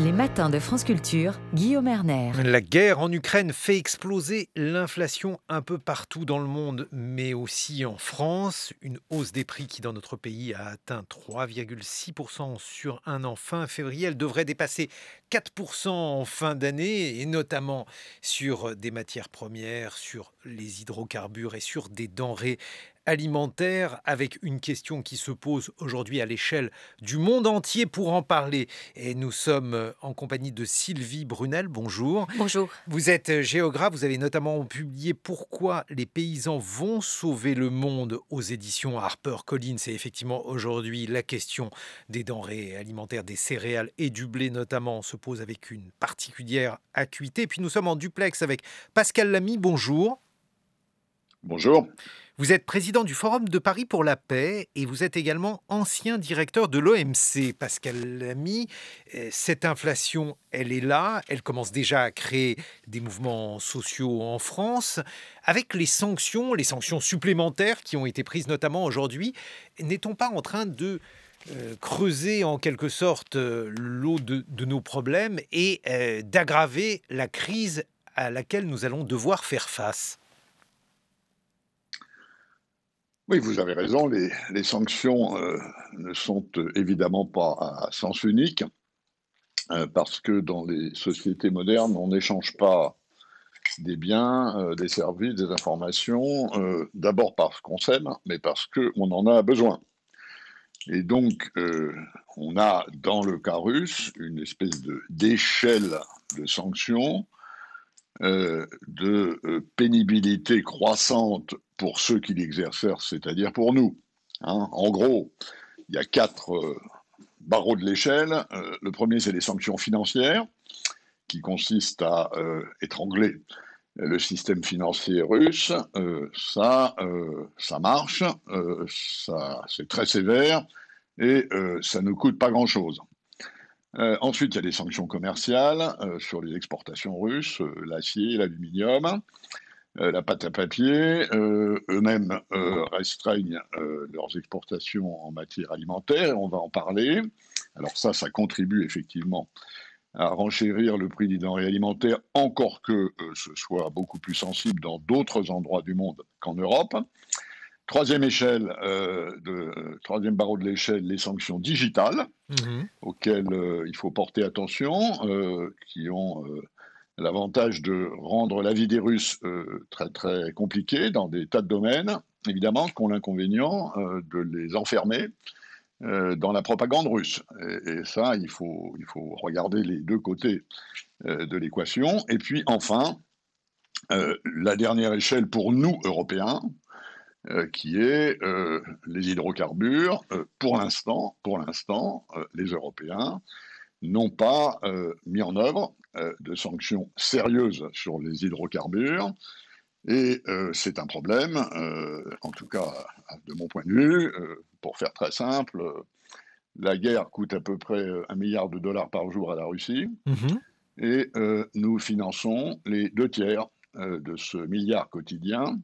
Les matins de France Culture, Guillaume Erner. La guerre en Ukraine fait exploser l'inflation un peu partout dans le monde, mais aussi en France. Une hausse des prix qui, dans notre pays, a atteint 3,6% sur un an fin février. Elle devrait dépasser 4% en fin d'année, et notamment sur des matières premières, sur les hydrocarbures et sur des denrées alimentaire, avec une question qui se pose aujourd'hui à l'échelle du monde entier. Pour en parler, et nous sommes en compagnie de Sylvie Brunel. Bonjour. Bonjour. Vous êtes géographe, vous avez notamment publié Pourquoi les paysans vont sauver le monde aux éditions HarperCollins. C'est effectivement aujourd'hui la question des denrées alimentaires, des céréales et du blé notamment se pose avec une particulière acuité. Puis nous sommes en duplex avec Pascal Lamy. Bonjour. Bonjour. Vous êtes président du Forum de Paris pour la paix et vous êtes également ancien directeur de l'OMC. Pascal Lamy, cette inflation, elle est là, elle commence déjà à créer des mouvements sociaux en France. Avec les sanctions supplémentaires qui ont été prises notamment aujourd'hui, n'est-on pas en train de creuser en quelque sorte l'eau de nos problèmes et d'aggraver la crise à laquelle nous allons devoir faire face ? Oui, vous avez raison, les sanctions ne sont évidemment pas à sens unique, parce que dans les sociétés modernes, on n'échange pas des biens, des services, des informations, d'abord parce qu'on s'aime, mais parce qu'on en a besoin. Et donc, on a dans le cas russe une espèce d'échelle de sanctions, de pénibilité croissante pour ceux qui l'exercent, c'est-à-dire pour nous. En gros, il y a 4 barreaux de l'échelle. Le premier, c'est les sanctions financières, qui consistent à étrangler le système financier russe. Ça marche, c'est très sévère, et ça ne coûte pas grand-chose. Ensuite, il y a des sanctions commerciales sur les exportations russes, l'acier, l'aluminium, la pâte à papier. Eux-mêmes restreignent leurs exportations en matière alimentaire, on va en parler. Alors ça contribue effectivement à renchérir le prix des denrées alimentaires, encore que ce soit beaucoup plus sensible dans d'autres endroits du monde qu'en Europe. Troisième barreau de l'échelle, les sanctions digitales, auxquelles il faut porter attention, qui ont l'avantage de rendre la vie des Russes très très compliquée dans des tas de domaines, évidemment, qui ont l'inconvénient de les enfermer dans la propagande russe. Et ça, il faut regarder les deux côtés de l'équation. Et puis enfin, la dernière échelle pour nous, Européens, qui est les hydrocarbures. Pour l'instant, les Européens n'ont pas mis en œuvre de sanctions sérieuses sur les hydrocarbures. Et c'est un problème, en tout cas de mon point de vue. Pour faire très simple, la guerre coûte à peu près $1 milliard par jour à la Russie. Et nous finançons les 2/3 de ce milliard quotidien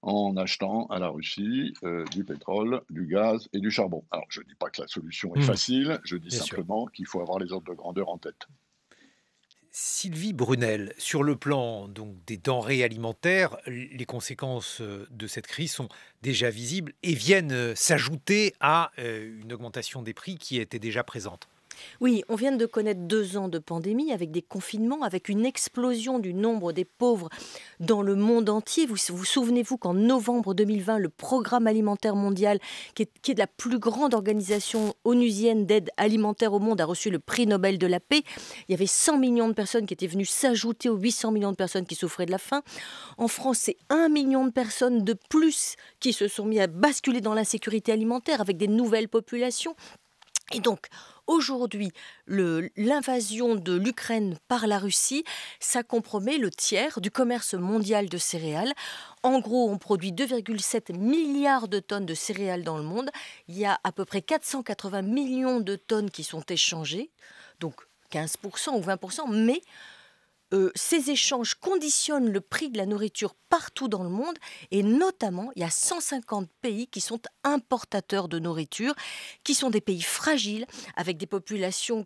en achetant à la Russie du pétrole, du gaz et du charbon. Alors, je ne dis pas que la solution est facile, je dis simplement qu'il faut avoir les ordres de grandeur en tête. Sylvie Brunel, sur le plan donc, des denrées alimentaires, les conséquences de cette crise sont déjà visibles et viennent s'ajouter à une augmentation des prix qui était déjà présente. Oui, on vient de connaître 2 ans de pandémie avec des confinements, avec une explosion du nombre des pauvres dans le monde entier. Vous souvenez-vous qu'en novembre 2020, le Programme alimentaire mondial, qui est de la plus grande organisation onusienne d'aide alimentaire au monde, a reçu le prix Nobel de la paix. Il y avait 100 millions de personnes qui étaient venues s'ajouter aux 800 millions de personnes qui souffraient de la faim. En France, c'est 1 million de personnes de plus qui se sont mis à basculer dans l'insécurité alimentaire avec des nouvelles populations. Et donc, aujourd'hui, l'invasion de l'Ukraine par la Russie, ça compromet le tiers du commerce mondial de céréales. En gros, on produit 2,7 milliards de tonnes de céréales dans le monde. Il y a à peu près 480 millions de tonnes qui sont échangées, donc 15% ou 20%, mais ces échanges conditionnent le prix de la nourriture partout dans le monde et notamment, il y a 150 pays qui sont importateurs de nourriture, qui sont des pays fragiles, avec des populations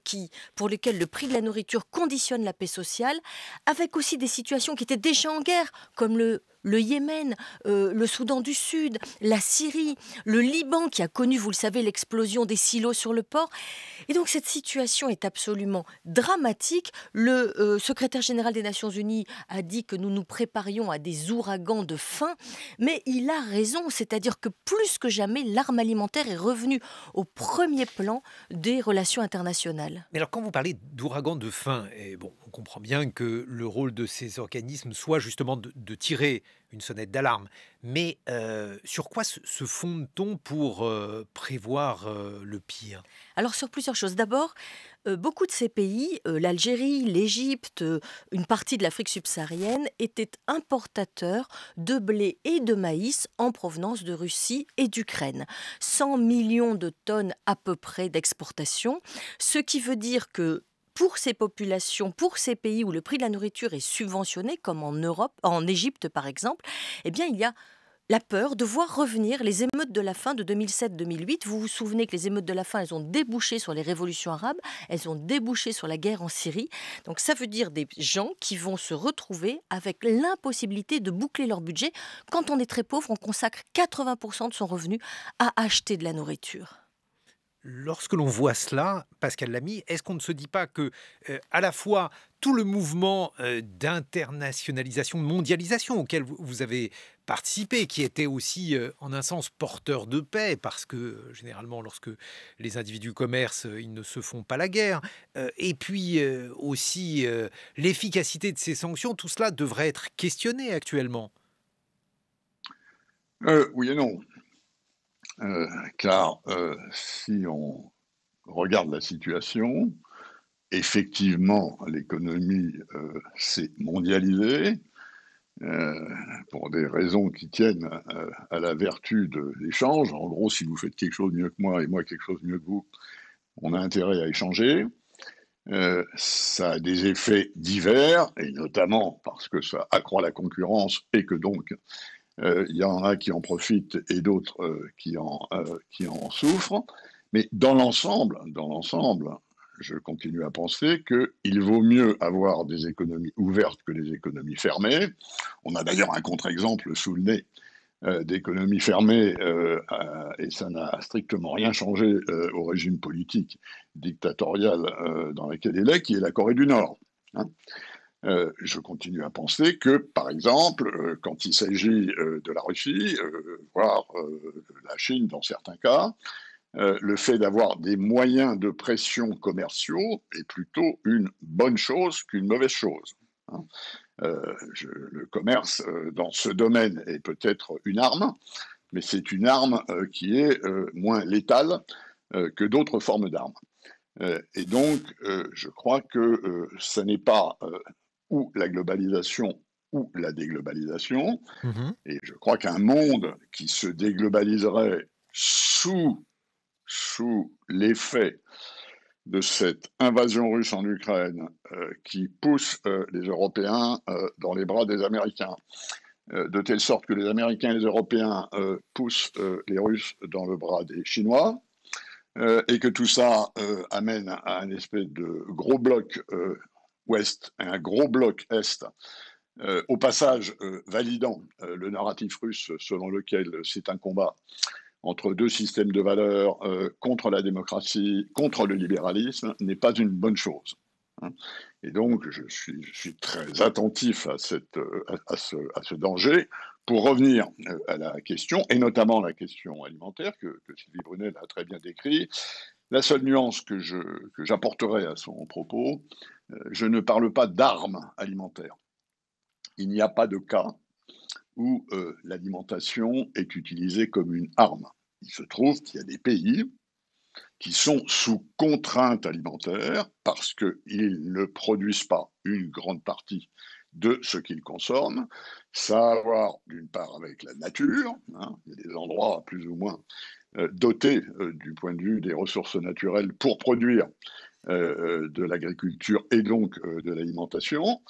pour lesquelles le prix de la nourriture conditionne la paix sociale, avec aussi des situations qui étaient déjà en guerre, comme le Yémen, le Soudan du Sud, la Syrie, le Liban qui a connu, vous le savez, l'explosion des silos sur le port. Et donc cette situation est absolument dramatique. Le secrétaire général des Nations Unies a dit que nous nous préparions à des ouragans de faim, mais il a raison, c'est-à-dire que plus que jamais, l'arme alimentaire est revenue au premier plan des relations internationales. Mais alors quand vous parlez d'ouragans de faim, on comprend bien que le rôle de ces organismes soit justement de tirer une sonnette d'alarme. Mais sur quoi se fonde-t-on pour prévoir le pire ? Alors sur plusieurs choses. D'abord, beaucoup de ces pays, l'Algérie, l'Égypte, une partie de l'Afrique subsaharienne, étaient importateurs de blé et de maïs en provenance de Russie et d'Ukraine. 100 millions de tonnes à peu près d'exportation, ce qui veut dire que pour ces populations, pour ces pays où le prix de la nourriture est subventionné, comme en Europe, en Égypte par exemple, eh bien il y a la peur de voir revenir les émeutes de la faim de 2007-2008. Vous vous souvenez que les émeutes de la faim, elles ont débouché sur les révolutions arabes, elles ont débouché sur la guerre en Syrie. Donc ça veut dire des gens qui vont se retrouver avec l'impossibilité de boucler leur budget. Quand on est très pauvre, on consacre 80% de son revenu à acheter de la nourriture. Lorsque l'on voit cela, Pascal Lamy, est-ce qu'on ne se dit pas que, à la fois, tout le mouvement d'internationalisation, de mondialisation auquel vous avez participé, qui était aussi, en un sens, porteur de paix, parce que, généralement, lorsque les individus commercent, ils ne se font pas la guerre, et puis aussi l'efficacité de ces sanctions, tout cela devrait être questionné actuellement. Oui et non. Car si on regarde la situation, effectivement, l'économie s'est mondialisée pour des raisons qui tiennent à la vertu de l'échange. En gros, si vous faites quelque chose mieux que moi et moi quelque chose mieux que vous, on a intérêt à échanger. Ça a des effets divers, et notamment parce que ça accroît la concurrence et que donc il y en a qui en profitent et d'autres qui en souffrent. Mais dans l'ensemble, je continue à penser qu'il vaut mieux avoir des économies ouvertes que des économies fermées. On a d'ailleurs un contre-exemple sous le nez d'économies fermées, et ça n'a strictement rien changé au régime politique dictatorial dans lequel il est, qui est la Corée du Nord. Hein. Je continue à penser que, par exemple, quand il s'agit de la Russie, voire la Chine dans certains cas, le fait d'avoir des moyens de pression commerciaux est plutôt une bonne chose qu'une mauvaise chose. Hein. Le commerce dans ce domaine est peut-être une arme, mais c'est une arme qui est moins létale que d'autres formes d'armes. Et donc, je crois que ce n'est pas ou la globalisation ou la déglobalisation. Et je crois qu'un monde qui se déglobaliserait sous l'effet de cette invasion russe en Ukraine qui pousse les Européens dans les bras des Américains, de telle sorte que les Américains et les Européens poussent les Russes dans le bras des Chinois, et que tout ça amène à un espèce de gros bloc ouest et un gros bloc est, au passage validant le narratif russe selon lequel c'est un combat entre deux systèmes de valeurs contre la démocratie, contre le libéralisme, n'est pas une bonne chose. Hein. Et donc, je suis très attentif à ce danger. Pour revenir à la question, et notamment la question alimentaire que Sylvie Brunel a très bien décrit, la seule nuance que j'apporterai à son propos, je ne parle pas d'armes alimentaires. Il n'y a pas de cas où l'alimentation est utilisée comme une arme. Il se trouve qu'il y a des pays qui sont sous contrainte alimentaire parce qu'ils ne produisent pas une grande partie de ce qu'ils consomment. Ça a à voir d'une part avec la nature, hein, il y a des endroits plus ou moins dotés du point de vue des ressources naturelles pour produire de l'agriculture et donc de l'alimentation.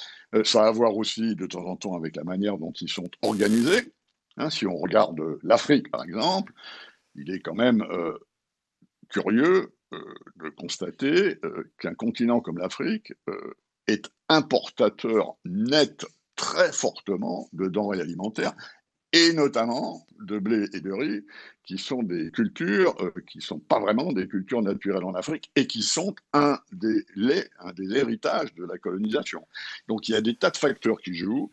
Ça a à voir aussi de temps en temps avec la manière dont ils sont organisés. Hein, si on regarde l'Afrique, par exemple, il est quand même curieux de constater qu'un continent comme l'Afrique est importateur net très fortement de denrées alimentaires, et notamment de blé et de riz, qui sont des cultures qui ne sont pas vraiment des cultures naturelles en Afrique et qui sont un des héritages de la colonisation. Donc il y a des tas de facteurs qui jouent.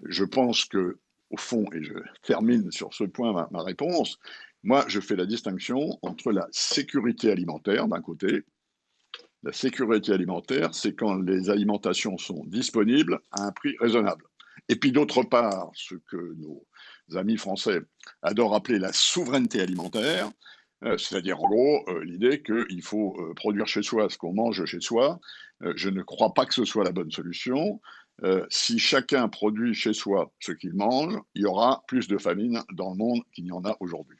Je pense que, au fond, et je termine sur ce point ma réponse, moi je fais la distinction entre la sécurité alimentaire d'un côté. La sécurité alimentaire, c'est quand les alimentations sont disponibles à un prix raisonnable. Et puis d'autre part, ce que nos amis français adorent appeler la souveraineté alimentaire, c'est-à-dire en gros l'idée qu'il faut produire chez soi ce qu'on mange chez soi. Je ne crois pas que ce soit la bonne solution. Si chacun produit chez soi ce qu'il mange, il y aura plus de famine dans le monde qu'il n'y en a aujourd'hui.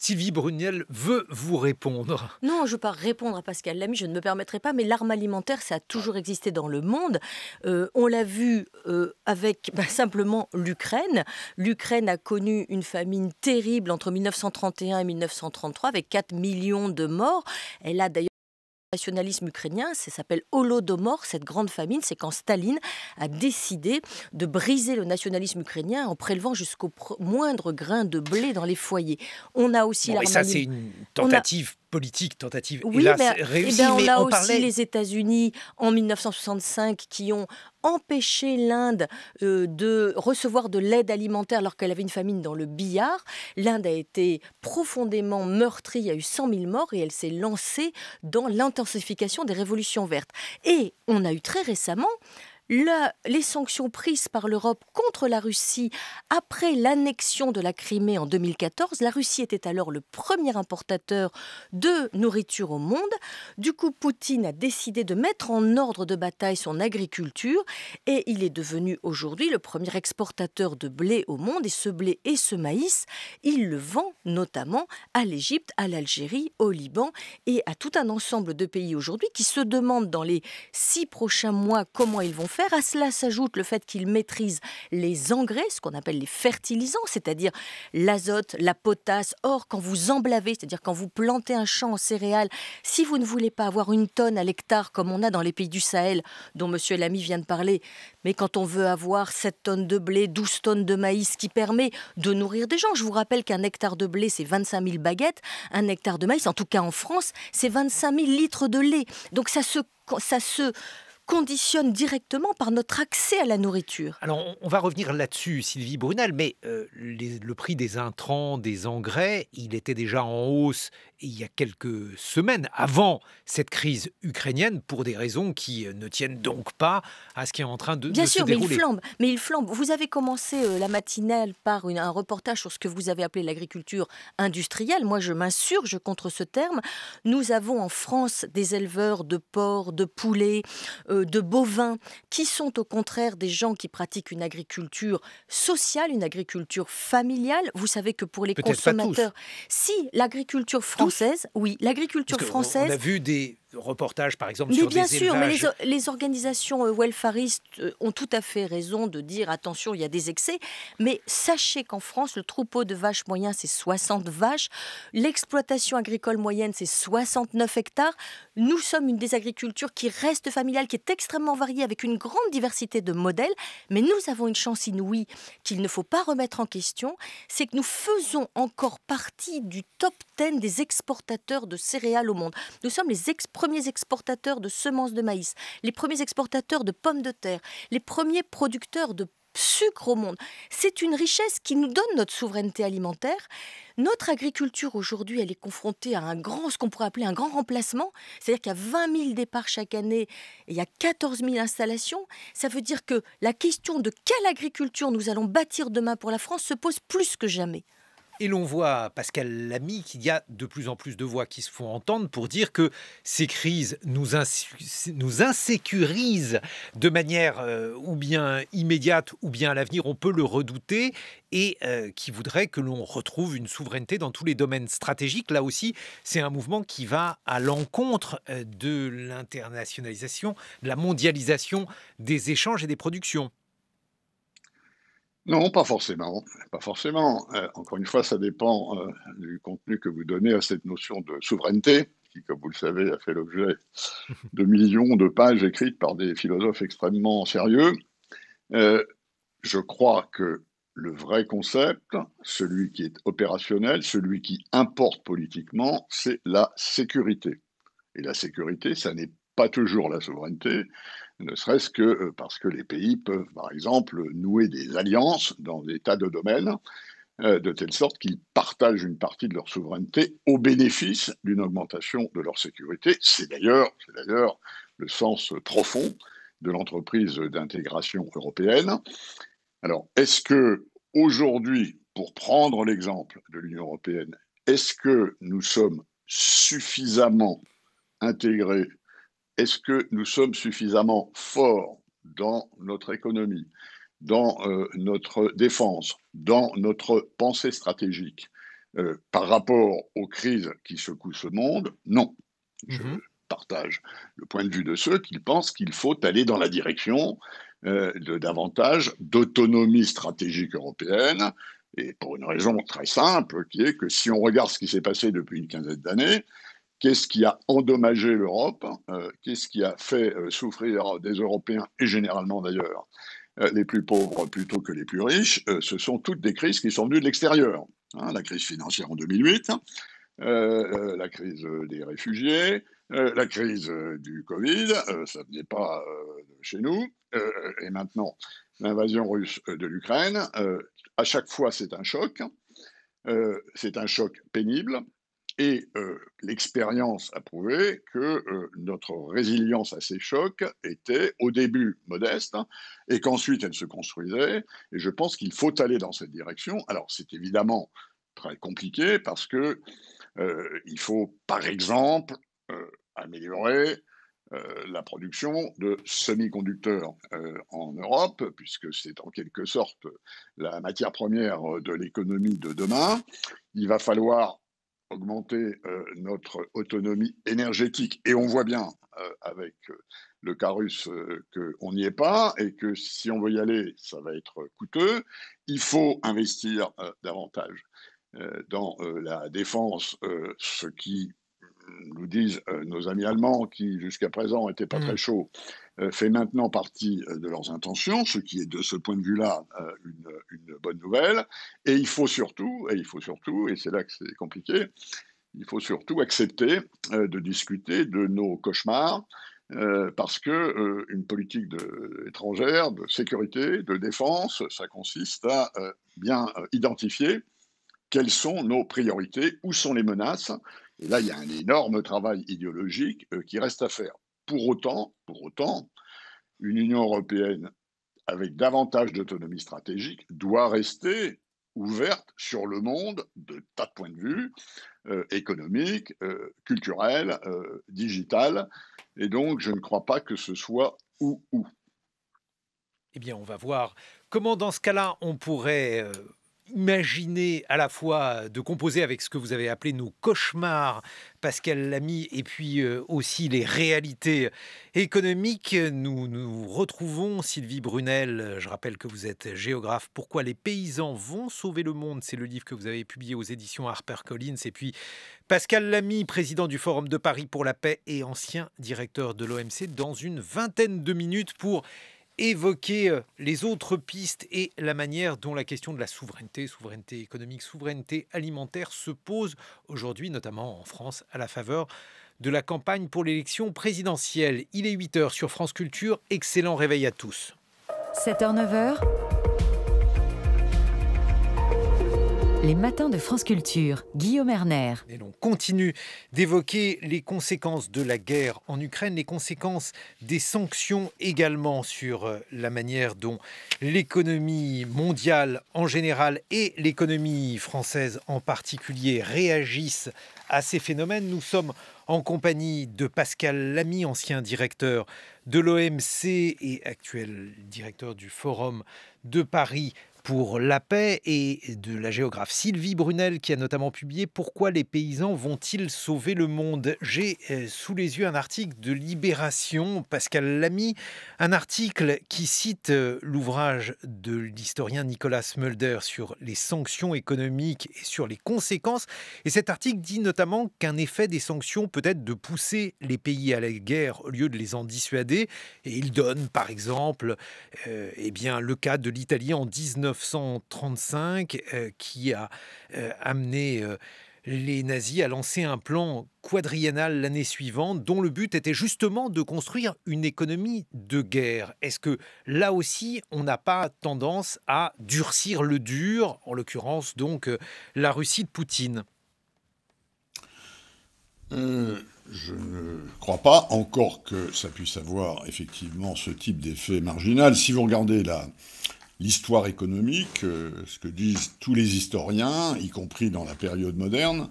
Sylvie Brunel veut vous répondre. Non, je ne veux pas répondre à Pascal Lamy, je ne me permettrai pas, mais l'arme alimentaire, ça a toujours existé dans le monde. On l'a vu avec simplement l'Ukraine. L'Ukraine a connu une famine terrible entre 1931 et 1933, avec 4 millions de morts. Elle a d'ailleurs le nationalisme ukrainien, ça s'appelle Holodomor, cette grande famine, c'est quand Staline a décidé de briser le nationalisme ukrainien en prélevant jusqu'au moindre grain de blé dans les foyers. On a aussi et ça, c'est une tentative politique, oui, hélas réussie. On a aussi les États-Unis en 1965 qui ont empêché l'Inde de recevoir de l'aide alimentaire alors qu'elle avait une famine dans le billard. L'Inde a été profondément meurtrie, il y a eu 100 000 morts et elle s'est lancée dans l'intensification des révolutions vertes. Et on a eu très récemment les sanctions prises par l'Europe contre la Russie après l'annexion de la Crimée en 2014. La Russie était alors le premier importateur de nourriture au monde. Du coup, Poutine a décidé de mettre en ordre de bataille son agriculture et il est devenu aujourd'hui le premier exportateur de blé au monde. Et ce blé et ce maïs, il le vend notamment à l'Égypte, à l'Algérie, au Liban et à tout un ensemble de pays aujourd'hui qui se demandent dans les 6 prochains mois comment ils vont faire. À cela s'ajoute le fait qu'ils maîtrisent les engrais, ce qu'on appelle les fertilisants, c'est-à-dire l'azote, la potasse. Or, quand vous emblavez, c'est-à-dire quand vous plantez un champ en céréales, si vous ne voulez pas avoir 1 tonne à l'hectare comme on a dans les pays du Sahel, dont M. Lamy vient de parler, mais quand on veut avoir 7 tonnes de blé, 12 tonnes de maïs, qui permet de nourrir des gens. Je vous rappelle qu'un hectare de blé, c'est 25 000 baguettes. Un hectare de maïs, en tout cas en France, c'est 25 000 litres de lait. Donc ça se conditionne directement par notre accès à la nourriture. Alors, on va revenir là-dessus, Sylvie Brunel, mais le prix des intrants, des engrais, il était déjà en hausse il y a quelques semaines, avant cette crise ukrainienne, pour des raisons qui ne tiennent donc pas à ce qui est en train de se dérouler. Bien sûr, mais il flambe. Vous avez commencé la matinale par un reportage sur ce que vous avez appelé l'agriculture industrielle. Moi, je m'insurge contre ce terme. Nous avons en France des éleveurs de porcs, de poulets, de bovins, qui sont au contraire des gens qui pratiquent une agriculture sociale, une agriculture familiale. Vous savez que pour les consommateurs, si l'agriculture française, oui, l'agriculture française. On a vu des reportages, par exemple, mais sur bien des sûr, élevages. Mais les organisations welfaristes ont tout à fait raison de dire attention, il y a des excès. Mais sachez qu'en France, le troupeau de vaches moyen, c'est 60 vaches. L'exploitation agricole moyenne, c'est 69 hectares. Nous sommes une des agricultures qui reste familiale, qui est extrêmement variée, avec une grande diversité de modèles. Mais nous avons une chance inouïe qu'il ne faut pas remettre en question, c'est que nous faisons encore partie du top 10 des exportateurs de céréales au monde. Nous sommes les premiers exportateurs de semences de maïs, les premiers exportateurs de pommes de terre, les premiers producteurs de sucre au monde. C'est une richesse qui nous donne notre souveraineté alimentaire. Notre agriculture aujourd'hui, elle est confrontée à ce qu'on pourrait appeler un grand remplacement. C'est-à-dire qu'il y a 20 000 départs chaque année et il y a 14 000 installations. Ça veut dire que la question de quelle agriculture nous allons bâtir demain pour la France se pose plus que jamais. Et l'on voit, Pascal Lamy, qu'il y a de plus en plus de voix qui se font entendre pour dire que ces crises nous insécurisent de manière ou bien immédiate ou bien à l'avenir, on peut le redouter, et qui voudrait que l'on retrouve une souveraineté dans tous les domaines stratégiques. Là aussi, c'est un mouvement qui va à l'encontre de l'internationalisation, de la mondialisation des échanges et des productions. Non, pas forcément. Pas forcément. Encore une fois, ça dépend du contenu que vous donnez à cette notion de souveraineté, qui, comme vous le savez, a fait l'objet de millions de pages écrites par des philosophes extrêmement sérieux. Je crois que le vrai concept, celui qui est opérationnel, celui qui importe politiquement, c'est la sécurité. Et la sécurité, ça n'est pas toujours la souveraineté, ne serait-ce que parce que les pays peuvent, par exemple, nouer des alliances dans des tas de domaines, de telle sorte qu'ils partagent une partie de leur souveraineté au bénéfice d'une augmentation de leur sécurité. C'est d'ailleurs le sens profond de l'entreprise d'intégration européenne. Alors, est-ce que aujourd'hui, pour prendre l'exemple de l'Union européenne, est-ce que nous sommes suffisamment intégrés? Est-ce que nous sommes suffisamment forts dans notre économie, dans notre défense, dans notre pensée stratégique par rapport aux crises qui secouent ce monde? Non. Je partage le point de vue de ceux qui pensent qu'il faut aller dans la direction de davantage d'autonomie stratégique européenne, et pour une raison très simple, qui est que si on regarde ce qui s'est passé depuis une quinzaine d'années, qu'est-ce qui a endommagé l'Europe? Qu'est-ce qui a fait souffrir des Européens, et généralement d'ailleurs les plus pauvres plutôt que les plus riches? Ce sont toutes des crises qui sont venues de l'extérieur. La crise financière en 2008, la crise des réfugiés, la crise du Covid, ça ne venait pas de chez nous, et maintenant l'invasion russe de l'Ukraine. À chaque fois, c'est un choc pénible. Et l'expérience a prouvé que notre résilience à ces chocs était au début modeste et qu'ensuite elle se construisait. Et je pense qu'il faut aller dans cette direction. Alors c'est évidemment très compliqué parce que il faut par exemple améliorer la production de semi-conducteurs en Europe, puisque c'est en quelque sorte la matière première de l'économie de demain. Il va falloir augmenter notre autonomie énergétique. Et on voit bien avec le cas russe qu'on n'y est pas et que si on veut y aller, ça va être coûteux. Il faut investir davantage dans la défense, ce qui nous disent nos amis allemands, qui jusqu'à présent n'étaient pas très chauds, fait maintenant partie de leurs intentions, ce qui est de ce point de vue-là une bonne nouvelle. Et il faut surtout, et c'est là que c'est compliqué, il faut surtout accepter de discuter de nos cauchemars, parce que une politique étrangère, de sécurité, de défense, ça consiste à bien identifier quelles sont nos priorités, où sont les menaces. Et là, il y a un énorme travail idéologique qui reste à faire. Pour autant, une Union européenne avec davantage d'autonomie stratégique doit rester ouverte sur le monde de tas de points de vue, économique, culturel, digital. Et donc, je ne crois pas que ce soit ou. Eh bien, on va voir comment, dans ce cas-là, on pourrait imaginer à la fois de composer avec ce que vous avez appelé nos cauchemars, Pascal Lamy, et puis aussi les réalités économiques. Nous retrouvons Sylvie Brunel. Je rappelle que vous êtes géographe. Pourquoi les paysans vont sauver le monde? C'est le livre que vous avez publié aux éditions HarperCollins. Et puis Pascal Lamy, président du Forum de Paris pour la paix et ancien directeur de l'OMC, dans une vingtaine de minutes pour évoquer les autres pistes et la manière dont la question de la souveraineté économique, souveraineté alimentaire se pose aujourd'hui, notamment en France, à la faveur de la campagne pour l'élection présidentielle. Il est 8h sur France Culture. Excellent réveil à tous. 7h, 9h. Les matins de France Culture, Guillaume Erner. Et l'on continue d'évoquer les conséquences de la guerre en Ukraine, les conséquences des sanctions également sur la manière dont l'économie mondiale en général et l'économie française en particulier réagissent à ces phénomènes. Nous sommes en compagnie de Pascal Lamy, ancien directeur de l'OMC et actuel directeur du Forum de Paris pour la paix, et de la géographe Sylvie Brunel qui a notamment publié « Pourquoi les paysans vont-ils sauver le monde ?» J'ai sous les yeux un article de Libération, Pascal Lamy, un article qui cite l'ouvrage de l'historien Nicolas Smölder sur les sanctions économiques et sur les conséquences. Et cet article dit notamment qu'un effet des sanctions peut être de pousser les pays à la guerre au lieu de les en dissuader. Et il donne par exemple le cas de l'Italie en 1935 qui a amené les nazis à lancer un plan quadriennal l'année suivante dont le but était justement de construire une économie de guerre. Est-ce que là aussi on n'a pas tendance à durcir le dur, en l'occurrence donc la Russie de Poutine ? Je ne crois pas encore que ça puisse avoir effectivement ce type d'effet marginal. Si vous regardez l'histoire économique, ce que disent tous les historiens, y compris dans la période moderne,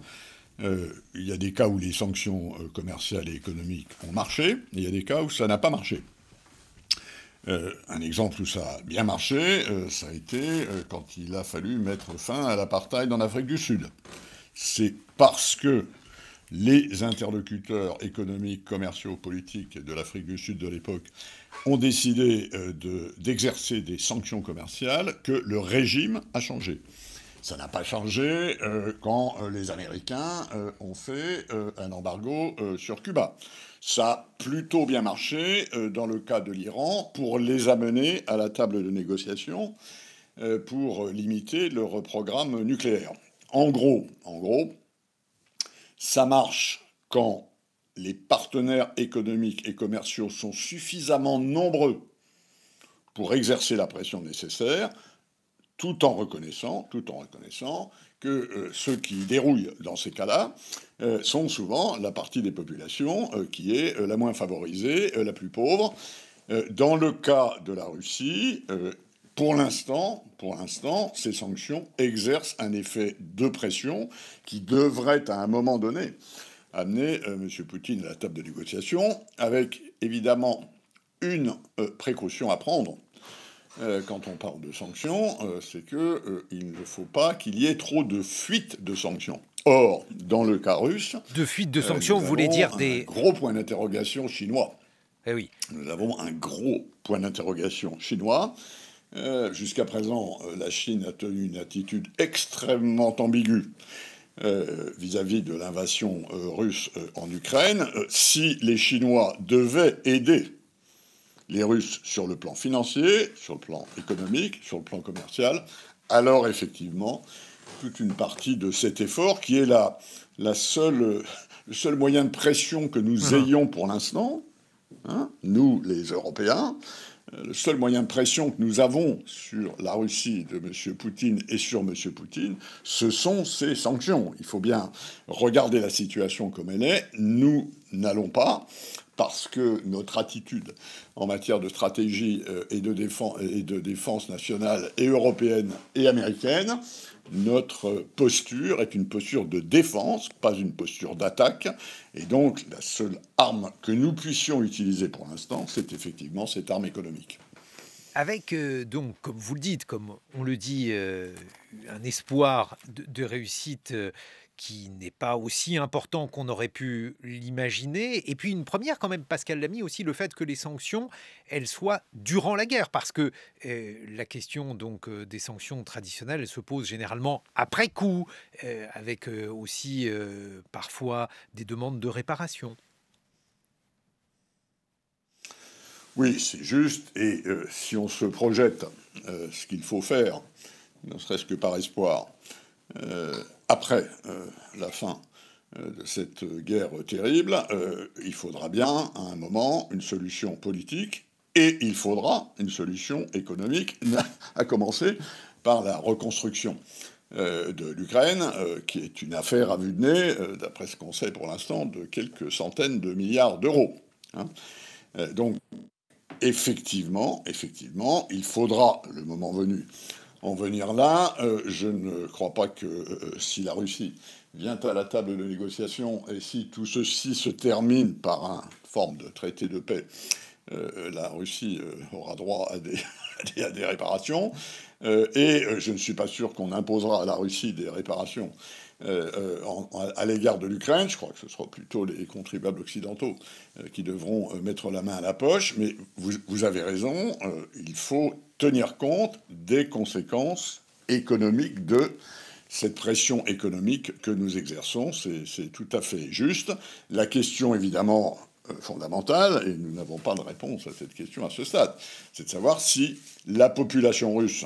il y a des cas où les sanctions commerciales et économiques ont marché, et il y a des cas où ça n'a pas marché. Un exemple où ça a bien marché, ça a été quand il a fallu mettre fin à l'apartheid en Afrique du Sud. C'est parce que les interlocuteurs économiques, commerciaux, politiques de l'Afrique du Sud de l'époque ont décidé d'exercer des sanctions commerciales que le régime a changé. Ça n'a pas changé quand les Américains ont fait un embargo sur Cuba. Ça a plutôt bien marché dans le cas de l'Iran pour les amener à la table de négociation pour limiter leur programme nucléaire. En gros, ça marche quand les partenaires économiques et commerciaux sont suffisamment nombreux pour exercer la pression nécessaire, tout en reconnaissant que ceux qui dérouillent dans ces cas-là sont souvent la partie des populations qui est la moins favorisée, la plus pauvre. Dans le cas de la Russie, pour l'instant, ces sanctions exercent un effet de pression qui devrait, à un moment donné, amener M. Poutine à la table de négociation, avec évidemment une précaution à prendre. Quand on parle de sanctions, c'est qu'il ne faut pas qu'il y ait trop de fuites de sanctions. Or, dans le cas russe... De fuites de sanctions, vous voulez dire des... un gros point d'interrogation chinois. Eh oui. Nous avons un gros point d'interrogation chinois. Jusqu'à présent, la Chine a tenu une attitude extrêmement ambiguë vis-à-vis de l'invasion russe en Ukraine. Si les Chinois devaient aider les Russes sur le plan financier, sur le plan économique, sur le plan commercial, alors effectivement, toute une partie de cet effort, qui est le seul moyen de pression que nous ayons pour l'instant, nous les Européens, le seul moyen de pression que nous avons sur la Russie de M. Poutine et sur M. Poutine, ce sont ces sanctions. Il faut bien regarder la situation comme elle est. Nous n'allons pas, parce que notre attitude en matière de stratégie et de défense nationale et européenne et américaine, notre posture est une posture de défense, pas une posture d'attaque. Et donc, la seule arme que nous puissions utiliser pour l'instant, c'est effectivement cette arme économique. Avec, donc, comme vous le dites, comme on le dit, un espoir de réussite qui n'est pas aussi important qu'on aurait pu l'imaginer. Et puis une première quand même, Pascal Lamy, aussi le fait que les sanctions, elles soient durant la guerre. Parce que la question donc des sanctions traditionnelles, elle se pose généralement après coup, avec aussi parfois des demandes de réparation. Oui, c'est juste. Et si on se projette ce qu'il faut faire, ne serait-ce que par espoir, après la fin de cette guerre terrible, il faudra bien, à un moment, une solution politique et il faudra une solution économique, à commencer par la reconstruction de l'Ukraine, qui est une affaire à vue de nez, d'après ce qu'on sait pour l'instant, de quelques centaines de milliards d'euros. Hein. Donc, effectivement, il faudra, le moment venu, en venir là. Je ne crois pas que si la Russie vient à la table de négociation et si tout ceci se termine par une forme de traité de paix, la Russie aura droit à des réparations. Et je ne suis pas sûr qu'on imposera à la Russie des réparations à l'égard de l'Ukraine. Je crois que ce sera plutôt les contribuables occidentaux qui devront mettre la main à la poche. Mais vous avez raison, il faut tenir compte des conséquences économiques de cette pression économique que nous exerçons. C'est tout à fait juste. La question, évidemment, fondamentale, et nous n'avons pas de réponse à cette question à ce stade, c'est de savoir si la population russe,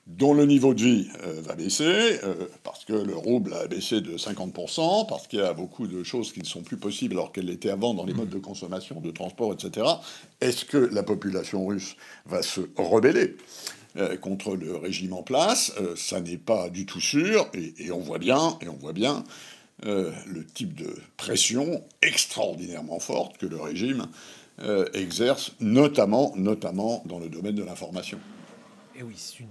dont le niveau de vie va baisser, parce que le rouble a baissé de 50%, parce qu'il y a beaucoup de choses qui ne sont plus possibles alors qu'elles l'étaient avant dans les modes de consommation, de transport, etc. Est-ce que la population russe va se rebeller contre le régime en place? Ça n'est pas du tout sûr, et on voit bien le type de pression extraordinairement forte que le régime exerce, notamment dans le domaine de l'information. Et oui, c'est une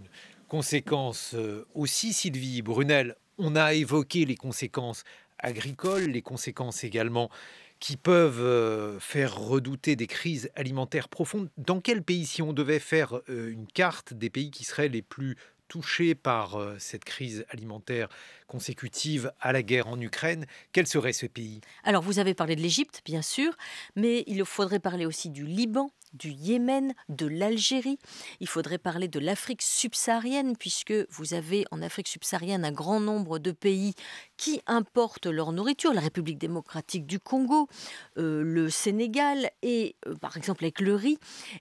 conséquence aussi, Sylvie Brunel. On a évoqué les conséquences agricoles, les conséquences également qui peuvent faire redouter des crises alimentaires profondes. Dans quel pays, si on devait faire une carte des pays qui seraient les plus touchés par cette crise alimentaire consécutive à la guerre en Ukraine, quel serait ce pays? Alors, vous avez parlé de l'Égypte, bien sûr, mais il faudrait parler aussi du Liban, du Yémen, de l'Algérie. Il faudrait parler de l'Afrique subsaharienne, puisque vous avez en Afrique subsaharienne un grand nombre de pays qui importent leur nourriture, la République démocratique du Congo, le Sénégal, et par exemple avec le riz.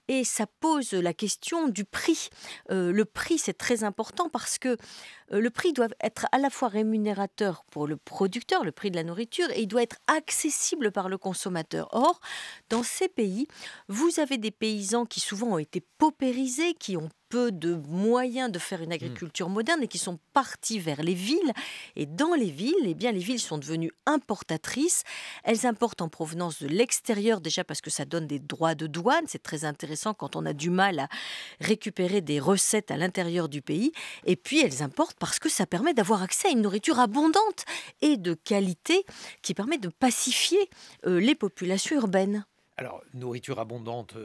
Et ça pose la question du prix. Le prix, c'est très important parce que le prix doit être à la fois rémunérateur pour le producteur, le prix de la nourriture, et il doit être accessible par le consommateur. Or, dans ces pays, vous avez des paysans qui souvent ont été paupérisés, qui ont peu de moyens de faire une agriculture moderne et qui sont partis vers les villes. Et dans les villes, eh bien, les villes sont devenues importatrices. Elles importent en provenance de l'extérieur, déjà parce que ça donne des droits de douane. C'est très intéressant quand on a du mal à récupérer des recettes à l'intérieur du pays. Et puis, elles importent parce que ça permet d'avoir accès à une nourriture abondante et de qualité qui permet de pacifier les populations urbaines. Alors, nourriture abondante,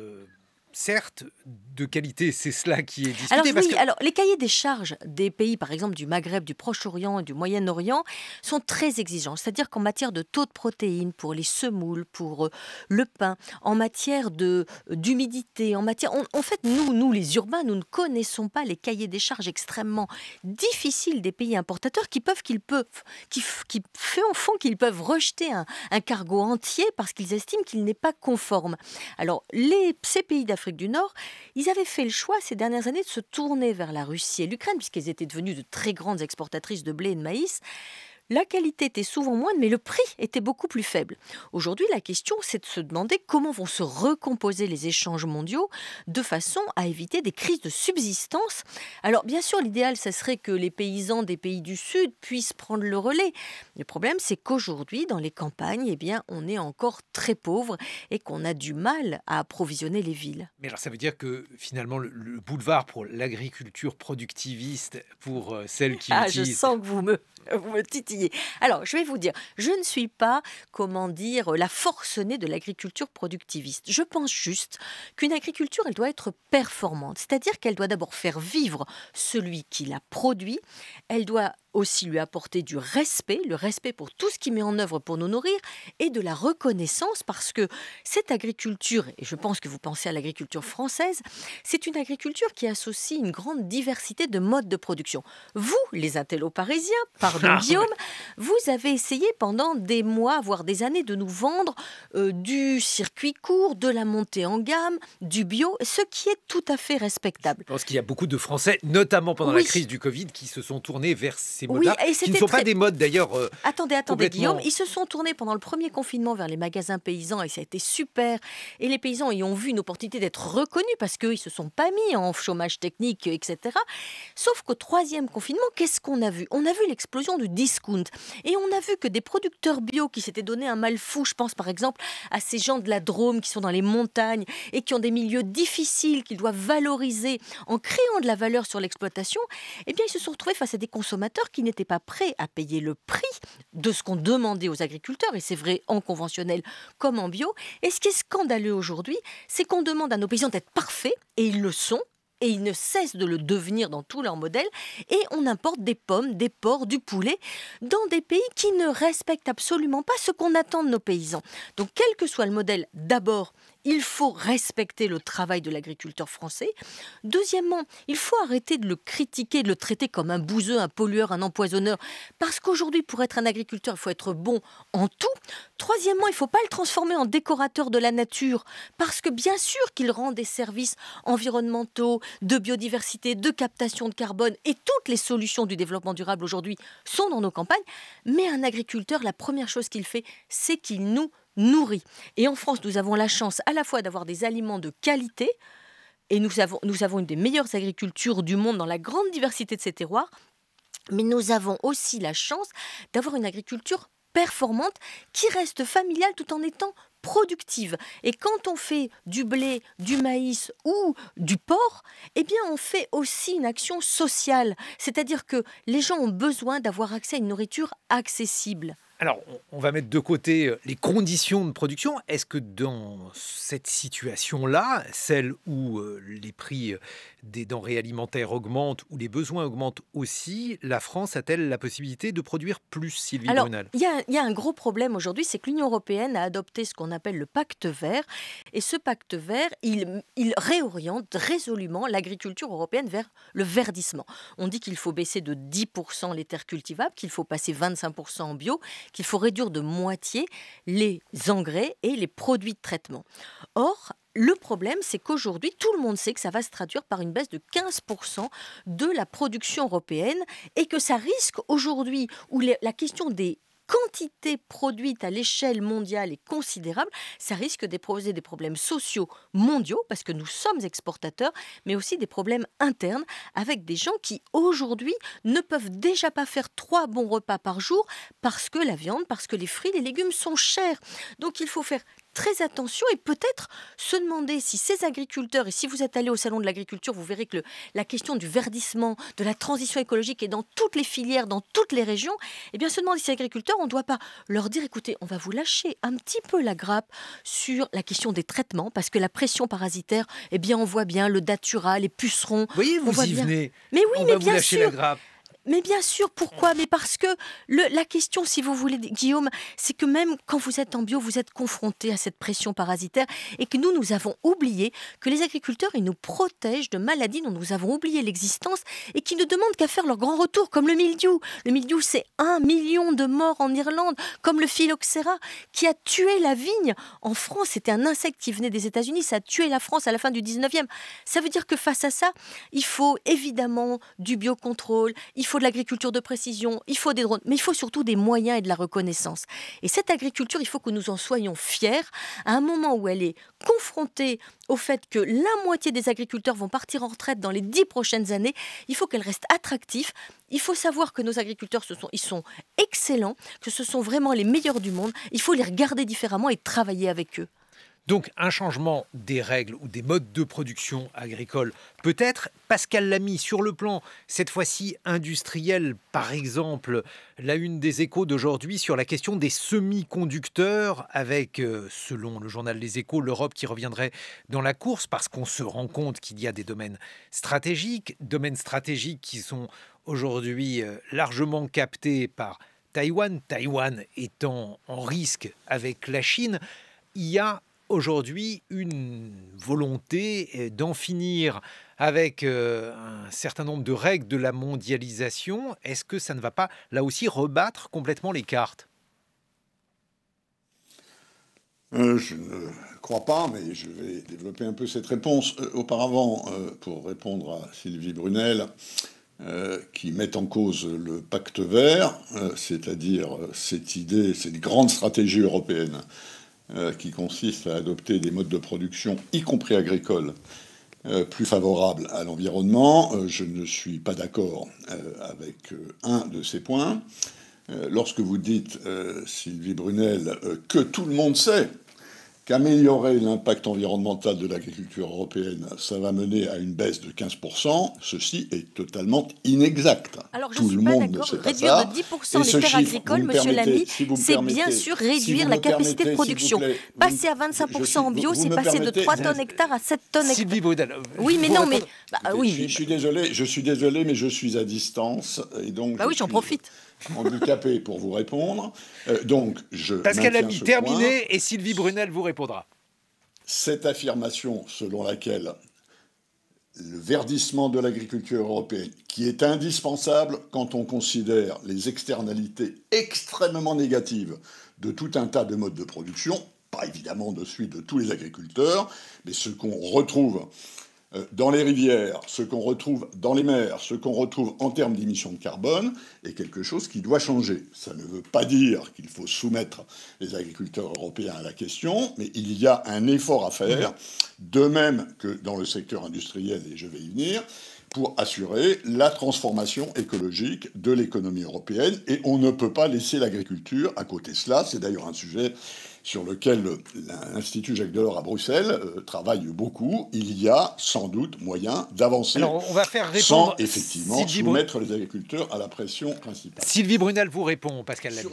certes, de qualité, c'est cela qui est discuté. Alors oui, alors les cahiers des charges des pays, par exemple du Maghreb, du Proche-Orient et du Moyen-Orient, sont très exigeants. C'est-à-dire qu'en matière de taux de protéines, pour les semoules, pour le pain, en matière d'humidité, en fait, nous les urbains, nous ne connaissons pas les cahiers des charges extrêmement difficiles des pays importateurs qui font qu'ils peuvent rejeter un cargo entier parce qu'ils estiment qu'il n'est pas conforme. Alors, ces pays d'Afrique du Nord, ils avaient fait le choix ces dernières années de se tourner vers la Russie et l'Ukraine, puisqu'elles étaient devenues de très grandes exportatrices de blé et de maïs. La qualité était souvent moindre, mais le prix était beaucoup plus faible. Aujourd'hui, la question, c'est de se demander comment vont se recomposer les échanges mondiaux de façon à éviter des crises de subsistance. Alors, bien sûr, l'idéal, ça serait que les paysans des pays du Sud puissent prendre le relais. Le problème, c'est qu'aujourd'hui, dans les campagnes, eh bien, on est encore très pauvre et qu'on a du mal à approvisionner les villes. Mais alors, ça veut dire que, finalement, le boulevard pour l'agriculture productiviste, pour celles qui utilisent... Je sens que vous me titillez. Alors, je vais vous dire, je ne suis pas, la forcenée de l'agriculture productiviste. Je pense juste qu'une agriculture, elle doit être performante. C'est-à-dire qu'elle doit d'abord faire vivre celui qui la produit. Elle doit aussi lui apporter du respect, le respect pour tout ce qu'il met en œuvre pour nous nourrir, et de la reconnaissance, parce que cette agriculture, et je pense que vous pensez à l'agriculture française, c'est une agriculture qui associe une grande diversité de modes de production. Vous, les intellos parisiens, pardon Guillaume, vous avez essayé pendant des mois, voire des années, de nous vendre du circuit court, de la montée en gamme, du bio, ce qui est tout à fait respectable. Je pense qu'il y a beaucoup de Français, notamment pendant la crise du Covid, qui se sont tournés vers ces modes-là, qui ne sont pas des modes d'ailleurs Attendez, complètement... Guillaume, ils se sont tournés pendant le premier confinement vers les magasins paysans et ça a été super. Et les paysans y ont vu une opportunité d'être reconnus parce qu'eux, ils ne se sont pas mis en chômage technique, etc. Sauf qu'au troisième confinement, qu'est-ce qu'on a vu? On a vu l'explosion du discount. Et on a vu que des producteurs bio qui s'étaient donné un mal fou, je pense par exemple à ces gens de la Drôme qui sont dans les montagnes et qui ont des milieux difficiles qu'ils doivent valoriser en créant de la valeur sur l'exploitation, eh bien ils se sont retrouvés face à des consommateurs qui n'étaient pas prêts à payer le prix de ce qu'on demandait aux agriculteurs, et c'est vrai en conventionnel comme en bio. Et ce qui est scandaleux aujourd'hui, c'est qu'on demande à nos paysans d'être parfaits, et ils le sont, et ils ne cessent de le devenir dans tous leurs modèles, et on importe des pommes, des porcs, du poulet, dans des pays qui ne respectent absolument pas ce qu'on attend de nos paysans. Donc quel que soit le modèle, d'abord, il faut respecter le travail de l'agriculteur français. Deuxièmement, il faut arrêter de le critiquer, de le traiter comme un bouseux, un pollueur, un empoisonneur, parce qu'aujourd'hui, pour être un agriculteur, il faut être bon en tout. Troisièmement, il ne faut pas le transformer en décorateur de la nature, parce que bien sûr qu'il rend des services environnementaux, de biodiversité, de captation de carbone, et toutes les solutions du développement durable aujourd'hui sont dans nos campagnes. Mais un agriculteur, la première chose qu'il fait, c'est qu'il nous nourrit. Et en France, nous avons la chance à la fois d'avoir des aliments de qualité, et nous avons une des meilleures agricultures du monde dans la grande diversité de ces terroirs, mais nous avons aussi la chance d'avoir une agriculture performante qui reste familiale tout en étant productive. Et quand on fait du blé, du maïs ou du porc, eh bien on fait aussi une action sociale. C'est-à-dire que les gens ont besoin d'avoir accès à une nourriture accessible. Alors, on va mettre de côté les conditions de production. Est-ce que dans cette situation-là, celle où les prix des denrées alimentaires augmentent, où les besoins augmentent aussi, la France a-t-elle la possibilité de produire plus, Sylvie Brunel ? Il y a un gros problème aujourd'hui, c'est que l'Union européenne a adopté ce qu'on appelle le pacte vert. Et ce pacte vert, il réoriente résolument l'agriculture européenne vers le verdissement. On dit qu'il faut baisser de 10% les terres cultivables, qu'il faut passer 25% en bio, qu'il faut réduire de moitié les engrais et les produits de traitement. Or, le problème, c'est qu'aujourd'hui, tout le monde sait que ça va se traduire par une baisse de 15% de la production européenne et que ça risque aujourd'hui, où la question des quantités produites à l'échelle mondiale est considérable, ça risque de poser des problèmes sociaux mondiaux, parce que nous sommes exportateurs, mais aussi des problèmes internes, avec des gens qui, aujourd'hui, ne peuvent déjà pas faire 3 bons repas par jour, parce que la viande, parce que les fruits, les légumes sont chers. Donc il faut faire très attention et peut-être se demander si ces agriculteurs, et si vous êtes allé au salon de l'agriculture, vous verrez que la question du verdissement, de la transition écologique est dans toutes les filières, dans toutes les régions, eh bien se demander si ces agriculteurs, on ne doit pas leur dire, écoutez, on va vous lâcher un petit peu la grappe sur la question des traitements, parce que la pression parasitaire, eh bien on voit bien le datura, les pucerons. Vous voyez, vous y venez. Mais oui, on mais va vous bien lâcher sûr. la grappe. Mais bien sûr, pourquoi? Mais parce que la question, si vous voulez, Guillaume, c'est que même quand vous êtes en bio, vous êtes confronté à cette pression parasitaire et que nous avons oublié que les agriculteurs, ils nous protègent de maladies dont nous avons oublié l'existence et qui ne demandent qu'à faire leur grand retour, comme le mildiou. Le mildiou, c'est 1 million de morts en Irlande, comme le phylloxéra, qui a tué la vigne. En France, c'était un insecte qui venait des États-Unis, ça a tué la France à la fin du 19e. Ça veut dire que face à ça, il faut évidemment du biocontrôle, il faut de l'agriculture de précision, il faut des drones, mais il faut surtout des moyens et de la reconnaissance. Et cette agriculture, il faut que nous en soyons fiers à un moment où elle est confrontée au fait que la moitié des agriculteurs vont partir en retraite dans les 10 prochaines années. Il faut qu'elle reste attractive. Il faut savoir que nos agriculteurs, ils sont excellents, que ce sont vraiment les meilleurs du monde. Il faut les regarder différemment et travailler avec eux. Donc un changement des règles ou des modes de production agricole peut-être. Pascal Lamy, sur le plan, cette fois-ci industriel, par exemple, la une des Échos d'aujourd'hui sur la question des semi-conducteurs avec, selon le journal Les Échos, l'Europe qui reviendrait dans la course parce qu'on se rend compte qu'il y a des domaines stratégiques qui sont aujourd'hui largement captés par Taïwan étant en risque avec la Chine. Il y a aujourd'hui une volonté d'en finir avec un certain nombre de règles de la mondialisation. Est-ce que ça ne va pas, là aussi, rebattre complètement les cartes ? Je ne crois pas, mais je vais développer un peu cette réponse. Auparavant, pour répondre à Sylvie Brunel, qui mettent en cause le pacte vert, c'est-à-dire cette idée, cette grande stratégie européenne qui consiste à adopter des modes de production, y compris agricoles, plus favorables à l'environnement. Je ne suis pas d'accord avec un de ces points. Lorsque vous dites, Sylvie Brunel, que tout le monde sait qu'améliorer l'impact environnemental de l'agriculture européenne, ça va mener à une baisse de 15%, ceci est totalement inexact. Alors, tout le monde ne sait pas réduire ça. de 10% les terres agricoles, monsieur Lamy, c'est bien sûr réduire la capacité de production. Passer à 25% en bio, c'est passer de 3 tonnes hectares à 7 tonnes hectares. Sylvie Brunel, oui, mais non, mais... oui. Je suis désolé, mais je suis à distance. Et donc oui, j'en profite. Handicapé pour vous répondre. Donc, Pascal Lamy, terminé, et Sylvie Brunel vous répondra. Cette affirmation selon laquelle le verdissement de l'agriculture européenne, qui est indispensable quand on considère les externalités extrêmement négatives de tout un tas de modes de production, pas évidemment de celui de tous les agriculteurs, mais ce qu'on retrouve dans les rivières, ce qu'on retrouve dans les mers, ce qu'on retrouve en termes d'émissions de carbone, est quelque chose qui doit changer. Ça ne veut pas dire qu'il faut soumettre les agriculteurs européens à la question, mais il y a un effort à faire, de même que dans le secteur industriel, et je vais y venir, pour assurer la transformation écologique de l'économie européenne. Et on ne peut pas laisser l'agriculture à côté de cela. C'est d'ailleurs un sujet sur lequel l'Institut Jacques Delors à Bruxelles travaille beaucoup. Il y a sans doute moyen d'avancer. Alors, on va faire répondre sans effectivement soumettre les agriculteurs à la pression principale. Sylvie Brunel vous répond, Pascal Lamy.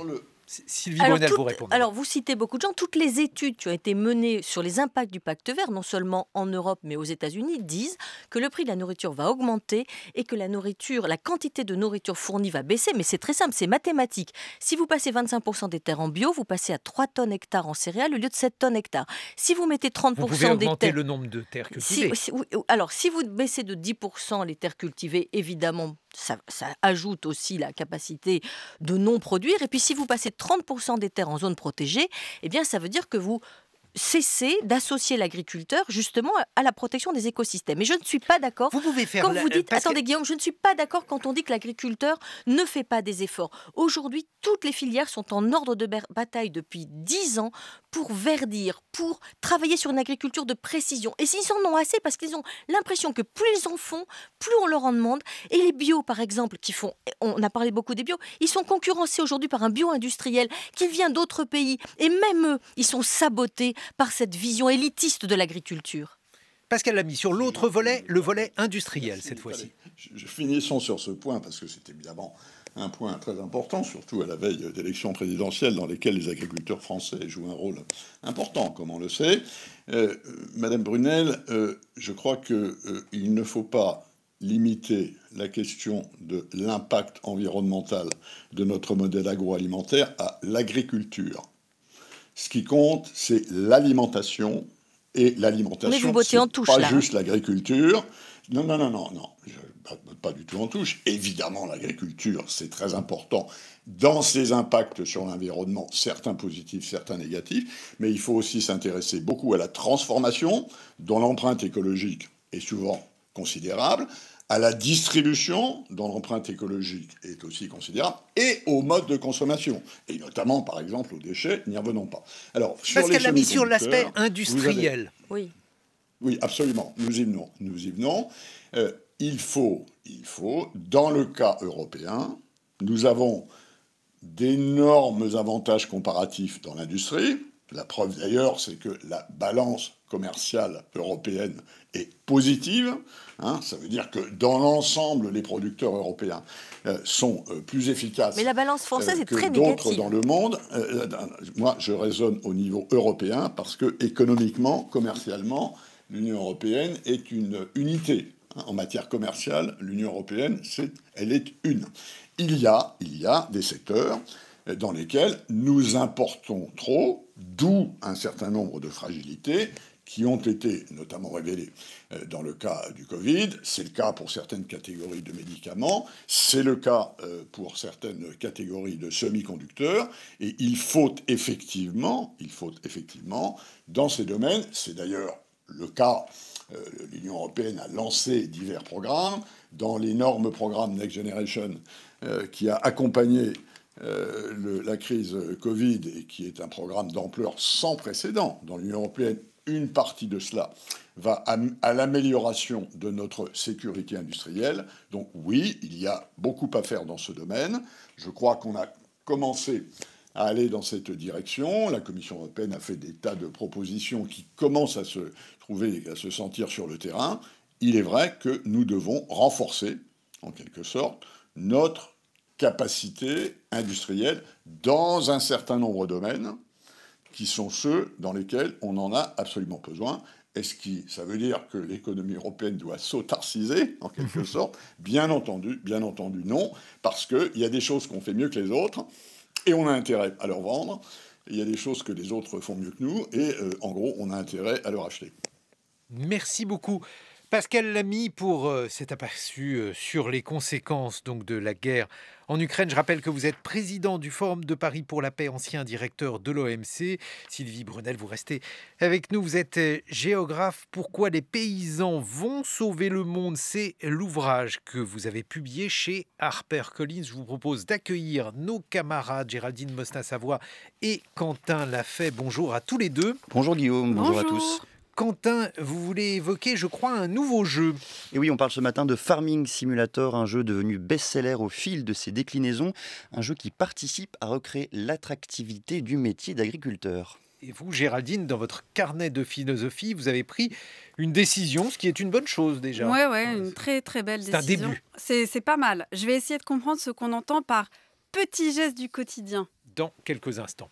Sylvie Brunel vous répond. Alors, vous citez beaucoup de gens. Toutes les études qui ont été menées sur les impacts du pacte vert, non seulement en Europe, mais aux États-Unis, disent que le prix de la nourriture va augmenter et que la quantité de nourriture fournie va baisser. Mais c'est très simple, c'est mathématique. Si vous passez 25% des terres en bio, vous passez à 3 tonnes hectares en céréales au lieu de 7 tonnes hectares. Si vous mettez 30% vous pouvez augmenter des terres... le nombre de terres cultivées. Alors, si vous baissez de 10% les terres cultivées, évidemment, ça ajoute aussi la capacité de non produire. Et puis, si vous passez 30% des terres en zone protégée, eh bien, ça veut dire que vous cessez d'associer l'agriculteur justement à la protection des écosystèmes. Et je ne suis pas d'accord vous pouvez faire quand vous dites... Attendez Guillaume, je ne suis pas d'accord quand on dit que l'agriculteur ne fait pas des efforts. Aujourd'hui, toutes les filières sont en ordre de bataille depuis 10 ans pour verdir, pour travailler sur une agriculture de précision. Et s'ils en ont assez, parce qu'ils ont l'impression que plus ils en font, plus on leur en demande. Et les bio, par exemple, on a parlé beaucoup des bio, ils sont concurrencés aujourd'hui par un bio industriel qui vient d'autres pays. Et même eux, ils sont sabotés par cette vision élitiste de l'agriculture. Pascal Lamy, sur l'autre volet, le volet industriel cette fois-ci. Finissons sur ce point, parce que c'est évidemment un point très important, surtout à la veille d'élections présidentielles dans lesquelles les agriculteurs français jouent un rôle important, comme on le sait. Madame Brunel, je crois qu'il ne faut pas limiter la question de l'impact environnemental de notre modèle agroalimentaire à l'agriculture. Ce qui compte, c'est l'alimentation. Et l'alimentation, c'est pas juste l'agriculture. Non. Je ne pas du tout en touche. Évidemment, l'agriculture, c'est très important dans ses impacts sur l'environnement, certains positifs, certains négatifs. Mais il faut aussi s'intéresser beaucoup à la transformation, dont l'empreinte écologique est souvent considérable, à la distribution, dont l'empreinte écologique est aussi considérable, et au mode de consommation, et notamment, par exemple, aux déchets, n'y revenons pas. Alors, sur l'aspect industriel. Oui, absolument, nous y venons. Il faut, dans le cas européen, nous avons d'énormes avantages comparatifs dans l'industrie. La preuve d'ailleurs, c'est que la balance commerciale européenne est positive. Ça veut dire que dans l'ensemble, les producteurs européens sont plus efficaces. Mais la balance française est très négative. D'autres négative. Dans le monde. Moi, je raisonne au niveau européen parce que économiquement, commercialement, l'Union européenne est une unité. En matière commerciale, l'Union européenne, elle est une. Il y a des secteurs dans lesquels nous importons trop, d'où un certain nombre de fragilités qui ont été notamment révélées dans le cas du Covid. C'est le cas pour certaines catégories de médicaments, c'est le cas pour certaines catégories de semi-conducteurs, et il faut effectivement, dans ces domaines, c'est d'ailleurs le cas. L'Union européenne a lancé divers programmes. Dans l'énorme programme Next Generation qui a accompagné la crise Covid et qui est un programme d'ampleur sans précédent dans l'Union européenne, une partie de cela va à l'amélioration de notre sécurité industrielle. Donc oui, il y a beaucoup à faire dans ce domaine. Je crois qu'on a commencé à aller dans cette direction. La Commission européenne a fait des tas de propositions qui commencent à se trouver, à se sentir sur le terrain. Il est vrai que nous devons renforcer, en quelque sorte, notre capacité industrielle dans un certain nombre de domaines qui sont ceux dans lesquels on en a absolument besoin. Est-ce que ça veut dire que l'économie européenne doit s'autarciser, en quelque sorte? Bien entendu, non, parce qu'il y a des choses qu'on fait mieux que les autres, et on a intérêt à leur vendre. Il y a des choses que les autres font mieux que nous, et en gros, on a intérêt à leur acheter. Merci beaucoup. Pascal Lamy pour cet aperçu sur les conséquences donc, de la guerre en Ukraine. Je rappelle que vous êtes président du Forum de Paris pour la paix, ancien directeur de l'OMC. Sylvie Brunel, vous restez avec nous. Vous êtes géographe. Pourquoi les paysans vont sauver le monde? C'est l'ouvrage que vous avez publié chez HarperCollins. Je vous propose d'accueillir nos camarades Géraldine Mosna-Savoie et Quentin Lafay. Bonjour à tous les deux. Bonjour Guillaume, bonjour à tous. Quentin, vous voulez évoquer, je crois, un nouveau jeu. Et oui, on parle ce matin de Farming Simulator, un jeu devenu best-seller au fil de ses déclinaisons, un jeu qui participe à recréer l'attractivité du métier d'agriculteur. Et vous, Géraldine, dans votre carnet de philosophie, vous avez pris une décision, ce qui est une bonne chose déjà. Oui, une très très belle décision. C'est un début. C'est pas mal. Je vais essayer de comprendre ce qu'on entend par petits gestes du quotidien. Dans quelques instants.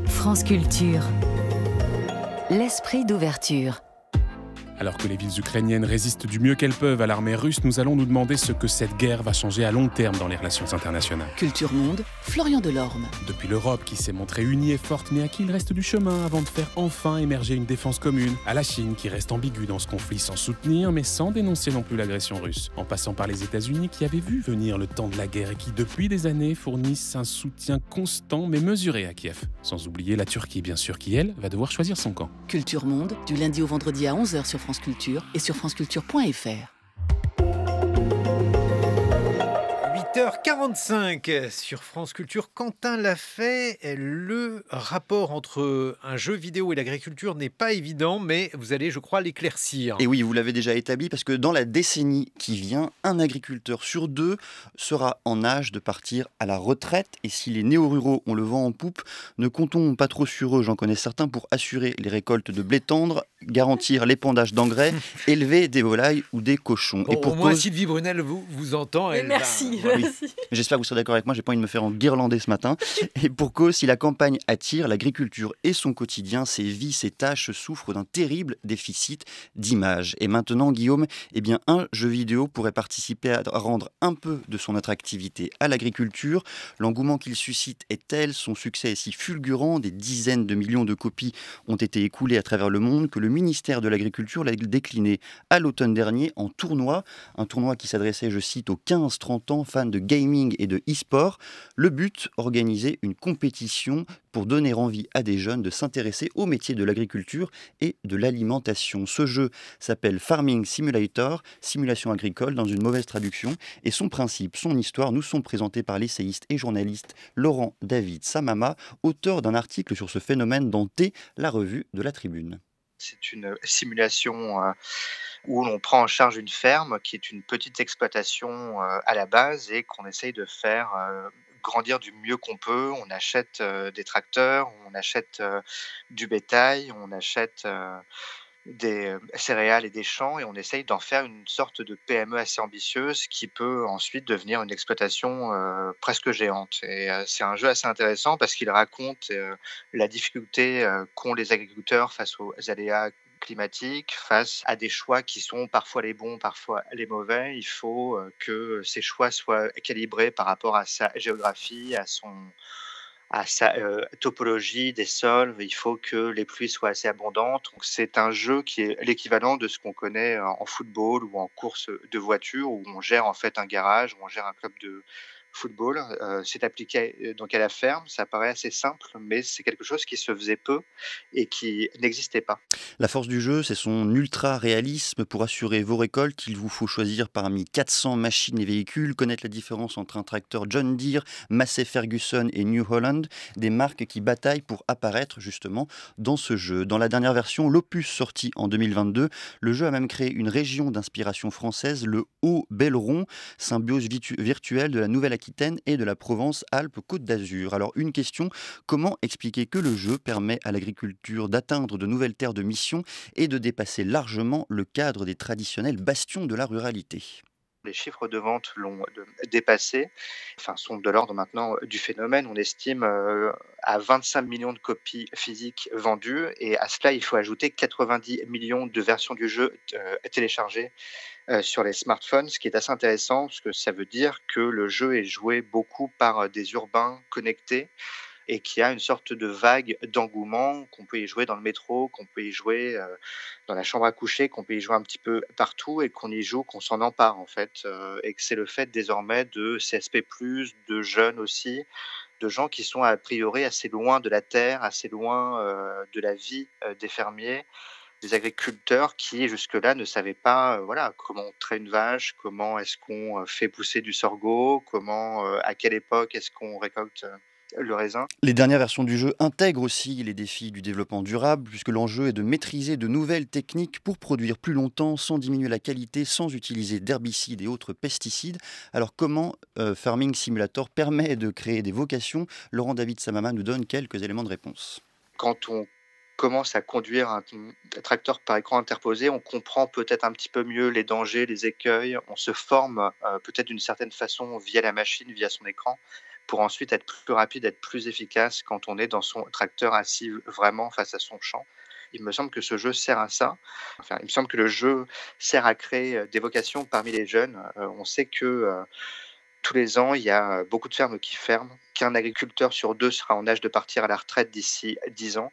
France Culture. L'esprit d'ouverture. Alors que les villes ukrainiennes résistent du mieux qu'elles peuvent à l'armée russe, nous allons nous demander ce que cette guerre va changer à long terme dans les relations internationales. Culture Monde, Florian Delorme. Depuis l'Europe qui s'est montrée unie et forte, mais à qui il reste du chemin avant de faire enfin émerger une défense commune, à la Chine qui reste ambiguë dans ce conflit sans soutenir mais sans dénoncer non plus l'agression russe, en passant par les États-Unis qui avaient vu venir le temps de la guerre et qui depuis des années fournissent un soutien constant mais mesuré à Kiev. Sans oublier la Turquie bien sûr qui, elle, va devoir choisir son camp. Culture Monde, du lundi au vendredi à 11h sur France Culture et sur franceculture.fr. 8h45 sur France Culture. Quentin Lafay, le rapport entre un jeu vidéo et l'agriculture n'est pas évident, mais vous allez, je crois, l'éclaircir. Et oui, vous l'avez déjà établi, parce que dans la décennie qui vient, un agriculteur sur deux sera en âge de partir à la retraite. Et si les néo-ruraux ont le vent en poupe, ne comptons pas trop sur eux, j'en connais certains, pour assurer les récoltes de blé tendre, garantir l'épandage d'engrais, élever des volailles ou des cochons. Et pour au moins, Sylvie Brunel vous entend. Merci. Oui. J'espère que vous serez d'accord avec moi, j'ai pas envie de me faire enguirlander ce matin. Et pour cause, si la campagne attire, l'agriculture et son quotidien, ses vies, ses tâches souffrent d'un terrible déficit d'image. Et maintenant, Guillaume, un jeu vidéo pourrait participer à rendre un peu de son attractivité à l'agriculture. L'engouement qu'il suscite est tel, son succès est si fulgurant, des dizaines de millions de copies ont été écoulées à travers le monde, que le ministère de l'Agriculture l'a décliné à l'automne dernier en tournoi. Un tournoi qui s'adressait, je cite, aux 15-30 ans, fans de gaming et de e-sport. Le but, organiser une compétition pour donner envie à des jeunes de s'intéresser au métier de l'agriculture et de l'alimentation. Ce jeu s'appelle Farming Simulator, simulation agricole dans une mauvaise traduction, et son principe, son histoire nous sont présentés par l'essayiste et journaliste Laurent David Samama, auteur d'un article sur ce phénomène dans T, la revue de la Tribune. C'est une simulation où l'on prend en charge une ferme qui est une petite exploitation à la base et qu'on essaye de faire grandir du mieux qu'on peut. On achète des tracteurs, on achète du bétail, on achète des céréales et des champs et on essaye d'en faire une sorte de PME assez ambitieuse qui peut ensuite devenir une exploitation presque géante. Et c'est un jeu assez intéressant parce qu'il raconte la difficulté qu'ont les agriculteurs face aux aléas climatiques, face à des choix qui sont parfois les bons, parfois les mauvais. Il faut que ces choix soient calibrés par rapport à sa géographie, à sa topologie des sols. Il faut que les pluies soient assez abondantes. Donc, c'est un jeu qui est l'équivalent de ce qu'on connaît en football ou en course de voiture, où on gère en fait un garage, où on gère un club football. C'est appliqué donc à la ferme, ça paraît assez simple, mais c'est quelque chose qui se faisait peu et qui n'existait pas. La force du jeu, c'est son ultra-réalisme. Pour assurer vos récoltes, il vous faut choisir parmi 400 machines et véhicules, connaître la différence entre un tracteur John Deere, Massey Ferguson et New Holland, des marques qui bataillent pour apparaître justement dans ce jeu. Dans la dernière version, l'Opus sorti en 2022, le jeu a même créé une région d'inspiration française, le Haut-Belleron, symbiose virtuelle de la Nouvelle-Aquitaine et de la Provence-Alpes-Côte d'Azur. Alors une question, comment expliquer que le jeu permet à l'agriculture d'atteindre de nouvelles terres de mission et de dépasser largement le cadre des traditionnels bastions de la ruralité? Les chiffres de vente l'ont dépassé, sont de l'ordre maintenant du phénomène. On estime à 25 millions de copies physiques vendues, et à cela, il faut ajouter 90 millions de versions du jeu téléchargées sur les smartphones, ce qui est assez intéressant, parce que ça veut dire que le jeu est joué beaucoup par des urbains connectés, et qu'il y a une sorte de vague d'engouement, qu'on peut y jouer dans le métro, qu'on peut y jouer dans la chambre à coucher, qu'on peut y jouer un petit peu partout, et qu'on y joue, qu'on s'en empare en fait, et que c'est le fait désormais de CSP+, de jeunes aussi, de gens qui sont a priori assez loin de la terre, assez loin de la vie des fermiers, des agriculteurs qui jusque-là ne savaient pas comment on traite une vache, comment est-ce qu'on fait pousser du sorgho, à quelle époque est-ce qu'on récolte le raisin. Les dernières versions du jeu intègrent aussi les défis du développement durable, puisque l'enjeu est de maîtriser de nouvelles techniques pour produire plus longtemps, sans diminuer la qualité, sans utiliser d'herbicides et autres pesticides. Alors comment Farming Simulator permet de créer des vocations? Laurent David Samama nous donne quelques éléments de réponse. Quand on commence à conduire un tracteur par écran interposé, on comprend peut-être un petit peu mieux les dangers, les écueils, on se forme peut-être d'une certaine façon via la machine, via son écran, pour ensuite être plus rapide, être plus efficace quand on est dans son tracteur assis vraiment face à son champ. Il me semble que ce jeu sert à ça. Il me semble que le jeu sert à créer des vocations parmi les jeunes. On sait que tous les ans, il y a beaucoup de fermes qui ferment, qu'un agriculteur sur 2 sera en âge de partir à la retraite d'ici 10 ans.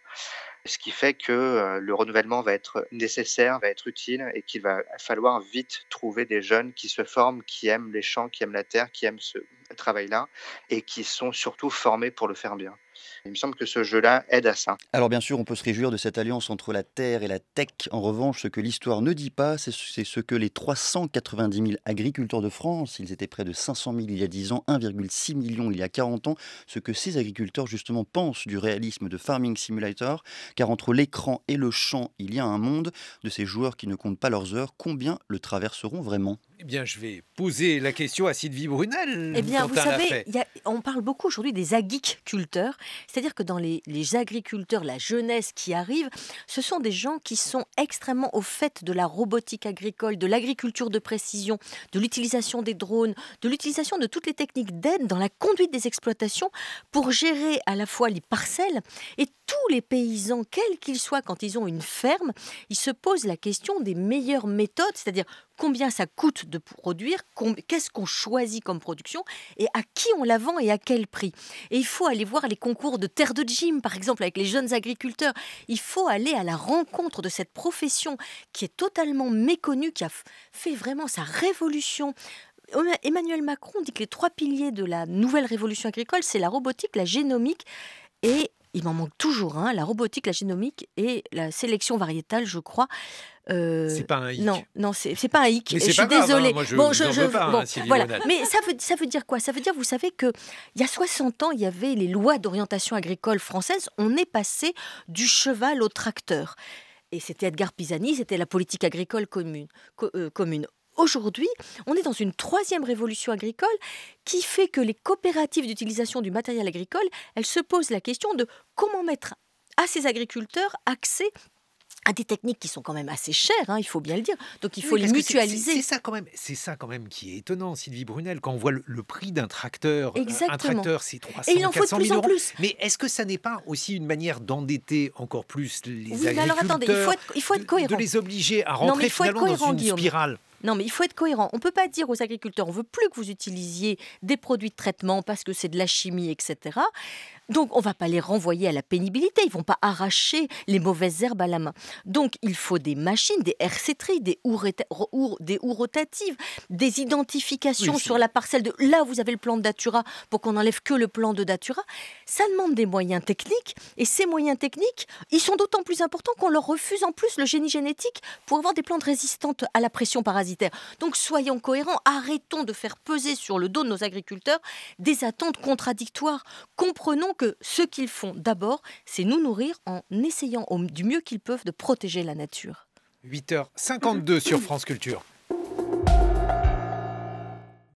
Ce qui fait que le renouvellement va être nécessaire, va être utile, et qu'il va falloir vite trouver des jeunes qui se forment, qui aiment les champs, qui aiment la terre, qui aiment ce travail-là, et qui sont surtout formés pour le faire bien. Il me semble que ce jeu-là aide à ça. Alors bien sûr, on peut se réjouir de cette alliance entre la terre et la tech. En revanche, ce que l'histoire ne dit pas, c'est ce que les 390 000 agriculteurs de France, ils étaient près de 500 000 il y a 10 ans, 1,6 million il y a 40 ans, ce que ces agriculteurs justement pensent du réalisme de Farming Simulator, car entre l'écran et le champ, il y a un monde de ces joueurs qui ne comptent pas leurs heures. Combien le traverseront vraiment? Eh bien, je vais poser la question à Sylvie Brunel. Eh bien, vous savez, on parle beaucoup aujourd'hui des agriculteurs, c'est-à-dire que dans les agriculteurs, la jeunesse qui arrive, ce sont des gens qui sont extrêmement au fait de la robotique agricole, de l'agriculture de précision, de l'utilisation des drones, de l'utilisation de toutes les techniques d'aide dans la conduite des exploitations pour gérer à la fois les parcelles, et tous les paysans, quels qu'ils soient, quand ils ont une ferme, ils se posent la question des meilleures méthodes, c'est-à-dire combien ça coûte de produire, qu'est-ce qu'on choisit comme production et à qui on la vend et à quel prix. Et il faut aller voir les concours de terre de gym, par exemple, avec les jeunes agriculteurs. Il faut aller à la rencontre de cette profession qui est totalement méconnue, qui a fait vraiment sa révolution. Emmanuel Macron dit que les 3 piliers de la nouvelle révolution agricole, c'est la robotique, la génomique et... il m'en manque toujours un, la robotique, la génomique et la sélection variétale, je crois. C'est pas un hic. Non, c'est pas un hic. Mais je suis grave, désolée. Hein, moi, je veux pas, voilà. Mais ça veut dire quoi? Ça veut dire, vous savez, qu'il y a 60 ans, il y avait les lois d'orientation agricole françaises. On est passé du cheval au tracteur. Et c'était Edgar Pisani, c'était la politique agricole commune. Aujourd'hui, on est dans une 3e révolution agricole qui fait que les coopératives d'utilisation du matériel agricole, elles se posent la question de comment mettre à ces agriculteurs accès à des techniques qui sont quand même assez chères, il faut bien le dire. Donc il faut les mutualiser. C'est ça quand même qui est étonnant, Sylvie Brunel, quand on voit le prix d'un tracteur. Exactement. Un tracteur, c'est 300 et il en faut de plus en plus. Mais est-ce que ça n'est pas aussi une manière d'endetter encore plus les agriculteurs? Mais alors attendez, il faut être cohérent. De les obliger à rentrer finalement dans une spirale. Non, mais il faut être cohérent. On ne peut pas dire aux agriculteurs, on ne veut plus que vous utilisiez des produits de traitement parce que c'est de la chimie, etc. Donc, on ne va pas les renvoyer à la pénibilité. Ils ne vont pas arracher les mauvaises herbes à la main. Donc, il faut des machines, des hersétries, des houes rotatives, des identifications sur la parcelle de là où vous avez le plan de Datura pour qu'on n'enlève que le plan de Datura. Ça demande des moyens techniques. Et ces moyens techniques, ils sont d'autant plus importants qu'on leur refuse en plus le génie génétique pour avoir des plantes résistantes à la pression parasitaire. Donc, soyons cohérents. Arrêtons de faire peser sur le dos de nos agriculteurs des attentes contradictoires. Comprenons que ce qu'ils font d'abord, c'est nous nourrir en essayant du mieux qu'ils peuvent de protéger la nature. 8h52 sur France Culture.